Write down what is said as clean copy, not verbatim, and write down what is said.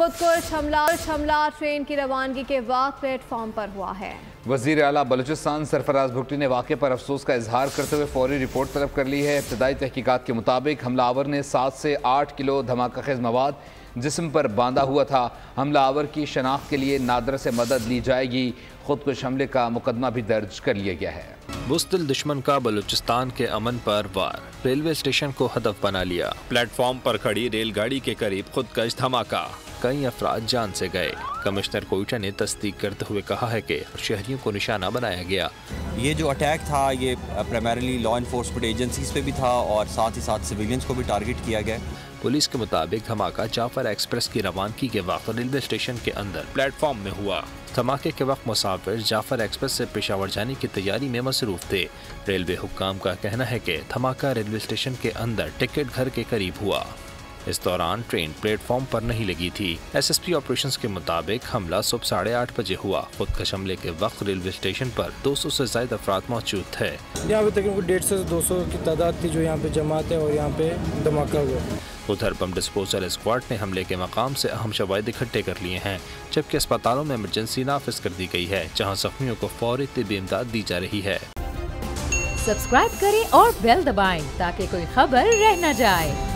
खुदकुश हमला ट्रेन की रवानगी के वक्त प्लेटफॉर्म पर हुआ है। वज़ीर आला बलूचिस्तान सरफराज भुट्टी ने वाक़े पर अफसोस का इजहार करते हुए फौरी रिपोर्ट तलब कर ली है। इब्तदाई तहकीकात के मुताबिक हमलावर ने 7 से 8 किलो धमाका खेज मवाद जिस्म पर बांधा हुआ था। हमलावर की शनाख्त के लिए नादर से मदद ली जाएगी। खुदकुश हमले का मुकदमा भी दर्ज कर लिया गया है। बुज़दिल दुश्मन का बलूचिस्तान के अमन पर वार, रेलवे स्टेशन को हदफ बना लिया। प्लेटफॉर्म पर खड़ी रेलगाड़ी के करीब खुदकश धमाका, कई अफराद जान से गए। कमिश्नर कोयटा ने तस्दीक करते हुए कहा है कि शहरियों को निशाना बनाया गया। ये जो अटैक था ये प्राइमरीली लॉ इन्फोर्समेंट एजेंसीज पे भी था और साथ ही साथ सिविलियंस को भी टारगेट किया गया। पुलिस के मुताबिक धमाका जाफर एक्सप्रेस की रवानगी के वक्त रेलवे स्टेशन के अंदर प्लेटफॉर्म में हुआ। धमाके के वक्त मुसाफिर जाफर एक्सप्रेस से पेशावर जाने की तैयारी में मसरूफ थे। रेलवे हुक्काम का कहना है कि धमाका रेलवे स्टेशन के अंदर टिकट घर के करीब हुआ। इस दौरान ट्रेन प्लेटफॉर्म पर नहीं लगी थी। एसएसपी ऑपरेशंस के मुताबिक हमला सुबह 8:30 बजे हुआ। खुदकश हमले के वक्त रेलवे स्टेशन पर 200 से ज्यादा अफराद मौजूद थे। यहाँ पे तकरीबन 150 से 200 की तादाद थी जो यहाँ पे जमा थे और यहाँ पे धमाका हुआ। उधर बम डिस्पोजल स्क्वाड ने हमले के मकाम से अहम शवाहिद इकट्ठे कर लिए हैं, जबकि अस्पतालों में इमरजेंसी नाफिज कर दी गई है, जहाँ जख्मियों को फौरी तिब्बी इमदाद दी जा रही है। सब्सक्राइब करें और बेल दबाएं ताकि कोई खबर रह न जाए।